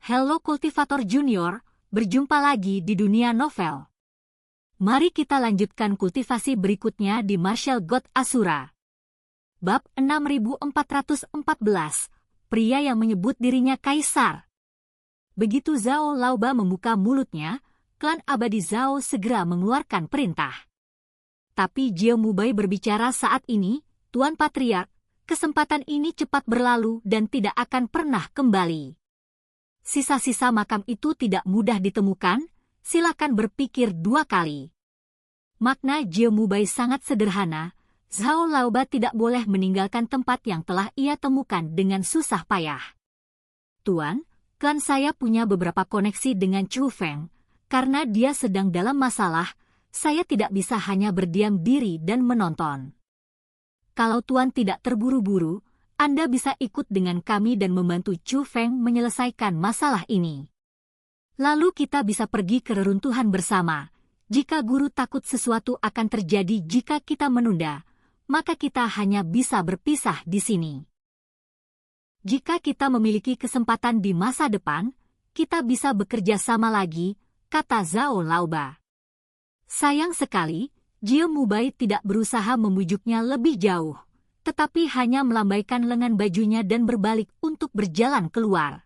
Hello Kultivator Junior, berjumpa lagi di dunia novel. Mari kita lanjutkan kultivasi berikutnya di Martial God Asura. Bab 6414, pria yang menyebut dirinya kaisar. Begitu Zhao Laoba membuka mulutnya, klan abadi Zhao segera mengeluarkan perintah. Tapi Jie Mubai berbicara saat ini, Tuan Patriark, kesempatan ini cepat berlalu dan tidak akan pernah kembali. Sisa-sisa makam itu tidak mudah ditemukan, silakan berpikir dua kali. Makna Jie Mubai sangat sederhana, Zhao Laoba tidak boleh meninggalkan tempat yang telah ia temukan dengan susah payah. Tuan, klan saya punya beberapa koneksi dengan Chu Feng, karena dia sedang dalam masalah, saya tidak bisa hanya berdiam diri dan menonton. Kalau Tuan tidak terburu-buru, Anda bisa ikut dengan kami dan membantu Chu Feng menyelesaikan masalah ini. Lalu kita bisa pergi ke reruntuhan bersama. Jika guru takut sesuatu akan terjadi jika kita menunda, maka kita hanya bisa berpisah di sini. Jika kita memiliki kesempatan di masa depan, kita bisa bekerja sama lagi, kata Zhao Laoba. Sayang sekali, Jie Mubai tidak berusaha membujuknya lebih jauh, tetapi hanya melambaikan lengan bajunya dan berbalik untuk berjalan keluar.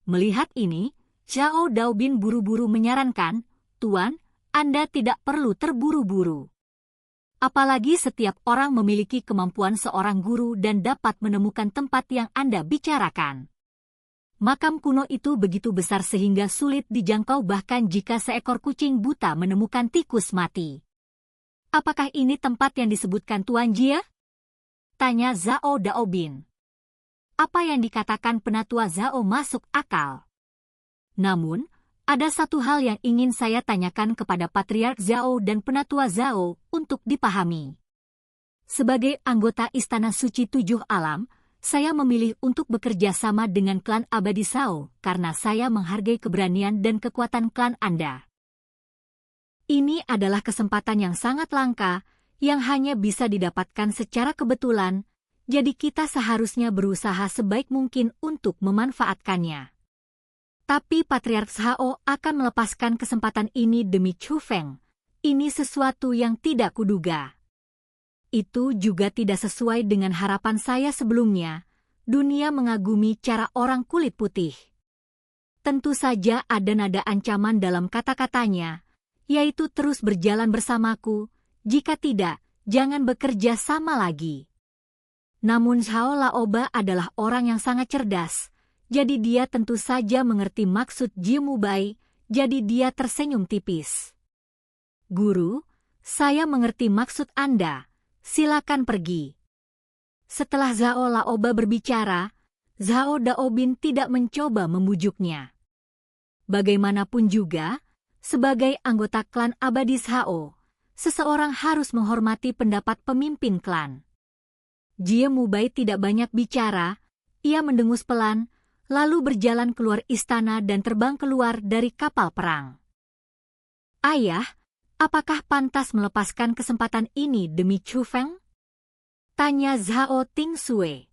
Melihat ini, Zhao Daobin buru-buru menyarankan, Tuan, Anda tidak perlu terburu-buru. Apalagi setiap orang memiliki kemampuan seorang guru dan dapat menemukan tempat yang Anda bicarakan. Makam kuno itu begitu besar sehingga sulit dijangkau bahkan jika seekor kucing buta menemukan tikus mati. Apakah ini tempat yang disebutkan Tuan Jie? Tanya Zhao Daobin. Apa yang dikatakan penatua Zhao masuk akal. Namun, ada satu hal yang ingin saya tanyakan kepada Patriark Zhao dan penatua Zhao untuk dipahami. Sebagai anggota Istana Suci Tujuh Alam, saya memilih untuk bekerja sama dengan klan abadi Zhao karena saya menghargai keberanian dan kekuatan klan Anda. Ini adalah kesempatan yang sangat langka, yang hanya bisa didapatkan secara kebetulan, jadi kita seharusnya berusaha sebaik mungkin untuk memanfaatkannya. Tapi Patriark Zhao akan melepaskan kesempatan ini demi Chu Feng. Ini sesuatu yang tidak kuduga. Itu juga tidak sesuai dengan harapan saya sebelumnya. Dunia mengagumi cara orang kulit putih. Tentu saja ada nada ancaman dalam kata-katanya, yaitu terus berjalan bersamaku. Jika tidak, jangan bekerja sama lagi. Namun Zhao Laoba adalah orang yang sangat cerdas, jadi dia tentu saja mengerti maksud Jie Mubai, jadi dia tersenyum tipis. Guru, saya mengerti maksud Anda, silakan pergi. Setelah Zhao Laoba berbicara, Zhao Daobin tidak mencoba membujuknya. Bagaimanapun juga, sebagai anggota klan abadi Zhao, seseorang harus menghormati pendapat pemimpin klan. Jie Mubai tidak banyak bicara, ia mendengus pelan, lalu berjalan keluar istana dan terbang keluar dari kapal perang. Ayah, apakah pantas melepaskan kesempatan ini demi Chu Feng? Tanya Zhao Tingsue.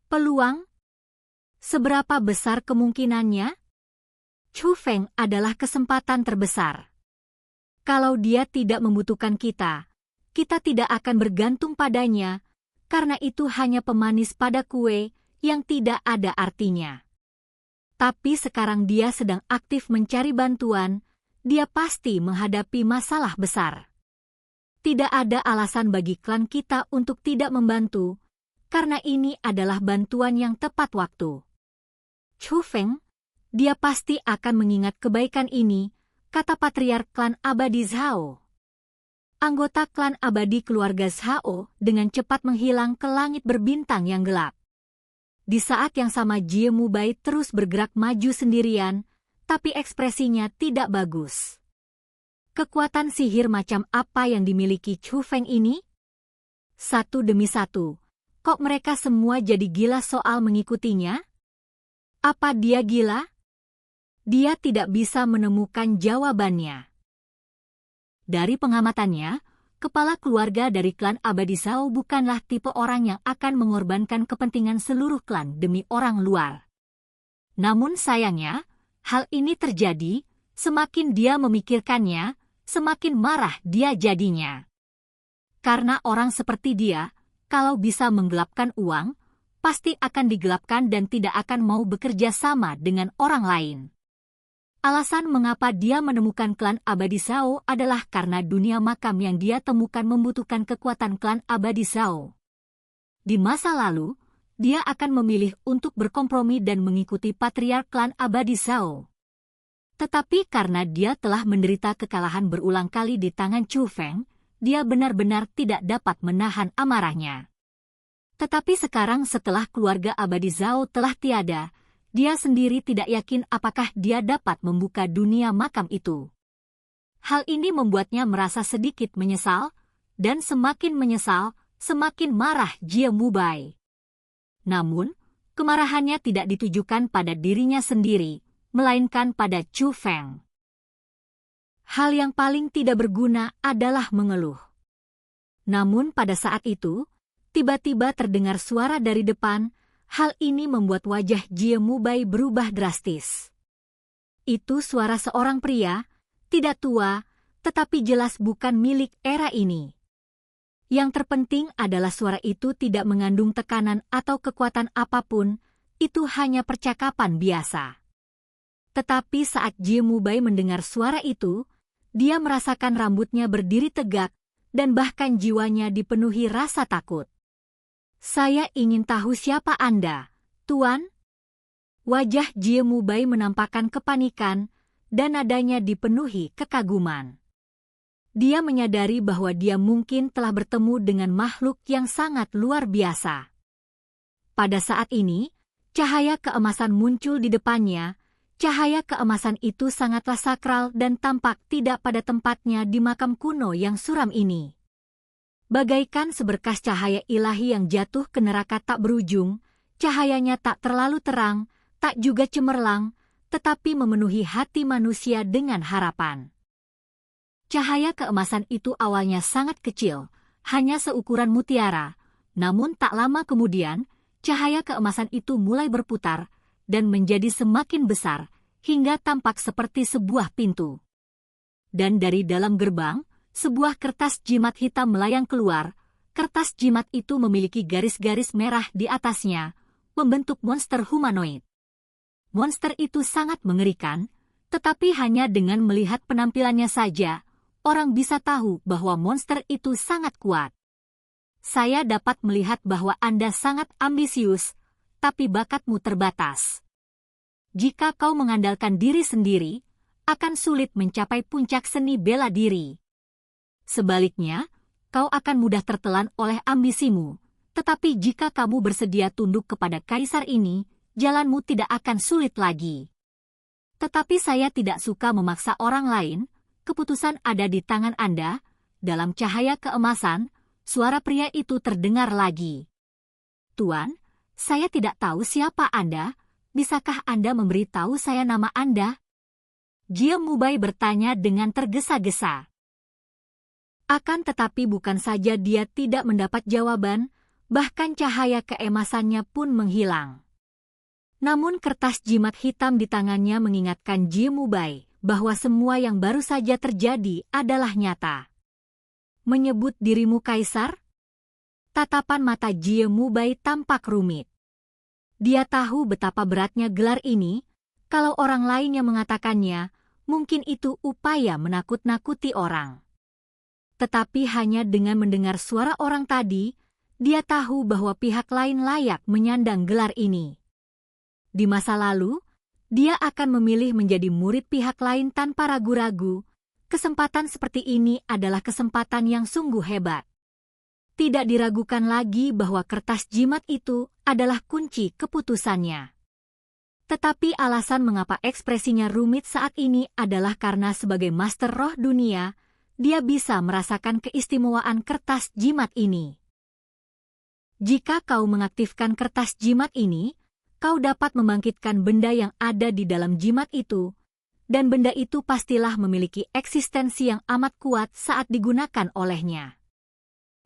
Peluang? Seberapa besar kemungkinannya? Chu Feng adalah kesempatan terbesar. Kalau dia tidak membutuhkan kita, kita tidak akan bergantung padanya, karena itu hanya pemanis pada kue yang tidak ada artinya. Tapi sekarang dia sedang aktif mencari bantuan, dia pasti menghadapi masalah besar. Tidak ada alasan bagi klan kita untuk tidak membantu, karena ini adalah bantuan yang tepat waktu. Chu Feng, dia pasti akan mengingat kebaikan ini, kata Patriark klan abadi Zhao. Anggota klan abadi keluarga Zhao dengan cepat menghilang ke langit berbintang yang gelap. Di saat yang sama Jie Mubai terus bergerak maju sendirian, tapi ekspresinya tidak bagus. Kekuatan sihir macam apa yang dimiliki Chu Feng ini? Satu demi satu, kok mereka semua jadi gila soal mengikutinya? Apa dia gila? Dia tidak bisa menemukan jawabannya. Dari pengamatannya, kepala keluarga dari klan abadi Zhao bukanlah tipe orang yang akan mengorbankan kepentingan seluruh klan demi orang luar. Namun sayangnya, hal ini terjadi, semakin dia memikirkannya, semakin marah dia jadinya. Karena orang seperti dia, kalau bisa menggelapkan uang, pasti akan digelapkan dan tidak akan mau bekerja sama dengan orang lain. Alasan mengapa dia menemukan klan abadi Zhao adalah karena dunia makam yang dia temukan membutuhkan kekuatan klan abadi Zhao. Di masa lalu, dia akan memilih untuk berkompromi dan mengikuti patriark klan abadi Zhao. Tetapi karena dia telah menderita kekalahan berulang kali di tangan Chu Feng, dia benar-benar tidak dapat menahan amarahnya. Tetapi sekarang setelah keluarga abadi Zhao telah tiada, dia sendiri tidak yakin apakah dia dapat membuka dunia makam itu. Hal ini membuatnya merasa sedikit menyesal, dan semakin menyesal, semakin marah Jie Mubai. Namun, kemarahannya tidak ditujukan pada dirinya sendiri, melainkan pada Chu Feng. Hal yang paling tidak berguna adalah mengeluh. Namun pada saat itu, tiba-tiba terdengar suara dari depan. Hal ini membuat wajah Jie Mubai berubah drastis. Itu suara seorang pria, tidak tua, tetapi jelas bukan milik era ini. Yang terpenting adalah suara itu tidak mengandung tekanan atau kekuatan apapun, itu hanya percakapan biasa. Tetapi saat Jie Mubai mendengar suara itu, dia merasakan rambutnya berdiri tegak, dan bahkan jiwanya dipenuhi rasa takut. Saya ingin tahu siapa Anda, Tuan? Wajah Jie Mubai menampakkan kepanikan, dan nadanya dipenuhi kekaguman. Dia menyadari bahwa dia mungkin telah bertemu dengan makhluk yang sangat luar biasa. Pada saat ini, cahaya keemasan muncul di depannya. Cahaya keemasan itu sangatlah sakral dan tampak tidak pada tempatnya di makam kuno yang suram ini. Bagaikan seberkas cahaya ilahi yang jatuh ke neraka tak berujung, cahayanya tak terlalu terang, tak juga cemerlang, tetapi memenuhi hati manusia dengan harapan. Cahaya keemasan itu awalnya sangat kecil, hanya seukuran mutiara, namun tak lama kemudian, cahaya keemasan itu mulai berputar, dan menjadi semakin besar, hingga tampak seperti sebuah pintu. Dan dari dalam gerbang, sebuah kertas jimat hitam melayang keluar. Kertas jimat itu memiliki garis-garis merah di atasnya, membentuk monster humanoid. Monster itu sangat mengerikan, tetapi hanya dengan melihat penampilannya saja, orang bisa tahu bahwa monster itu sangat kuat. Saya dapat melihat bahwa Anda sangat ambisius, tapi bakatmu terbatas. Jika kau mengandalkan diri sendiri, akan sulit mencapai puncak seni bela diri. Sebaliknya, kau akan mudah tertelan oleh ambisimu, tetapi jika kamu bersedia tunduk kepada kaisar ini, jalanmu tidak akan sulit lagi. Tetapi saya tidak suka memaksa orang lain, keputusan ada di tangan Anda. Dalam cahaya keemasan, suara pria itu terdengar lagi. Tuan, saya tidak tahu siapa Anda, bisakah Anda memberitahu saya nama Anda? Jie Mubai bertanya dengan tergesa-gesa. Akan tetapi bukan saja dia tidak mendapat jawaban, bahkan cahaya keemasannya pun menghilang. Namun kertas jimat hitam di tangannya mengingatkan Jie Mubai bahwa semua yang baru saja terjadi adalah nyata. Menyebut dirimu kaisar? Tatapan mata Jie Mubai tampak rumit. Dia tahu betapa beratnya gelar ini, kalau orang lain yang mengatakannya, mungkin itu upaya menakut-nakuti orang. Tetapi hanya dengan mendengar suara orang tadi, dia tahu bahwa pihak lain layak menyandang gelar ini. Di masa lalu, dia akan memilih menjadi murid pihak lain tanpa ragu-ragu. Kesempatan seperti ini adalah kesempatan yang sungguh hebat. Tidak diragukan lagi bahwa kertas jimat itu adalah kunci keputusannya. Tetapi alasan mengapa ekspresinya rumit saat ini adalah karena sebagai master roh dunia, dia bisa merasakan keistimewaan kertas jimat ini. Jika kau mengaktifkan kertas jimat ini, kau dapat membangkitkan benda yang ada di dalam jimat itu, dan benda itu pastilah memiliki eksistensi yang amat kuat saat digunakan olehnya.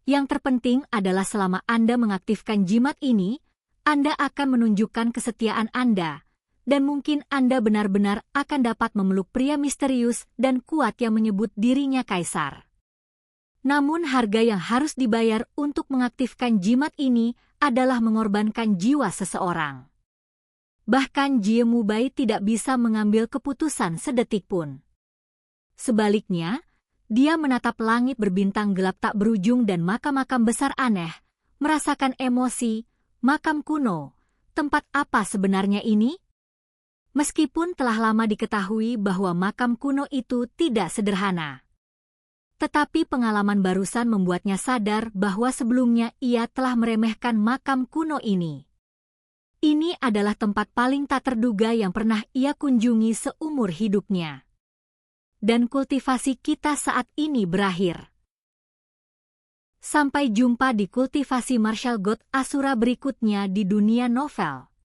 Yang terpenting adalah selama Anda mengaktifkan jimat ini, Anda akan menunjukkan kesetiaan Anda, dan mungkin Anda benar-benar akan dapat memeluk pria misterius dan kuat yang menyebut dirinya kaisar. Namun harga yang harus dibayar untuk mengaktifkan jimat ini adalah mengorbankan jiwa seseorang. Bahkan Jie Mubai tidak bisa mengambil keputusan sedetik pun. Sebaliknya, dia menatap langit berbintang gelap tak berujung dan makam-makam besar aneh, merasakan emosi. Makam kuno, tempat apa sebenarnya ini? Meskipun telah lama diketahui bahwa makam kuno itu tidak sederhana. Tetapi pengalaman barusan membuatnya sadar bahwa sebelumnya ia telah meremehkan makam kuno ini. Ini adalah tempat paling tak terduga yang pernah ia kunjungi seumur hidupnya. Dan kultivasi kita saat ini berakhir. Sampai jumpa di kultivasi Martial God Asura berikutnya di dunia novel.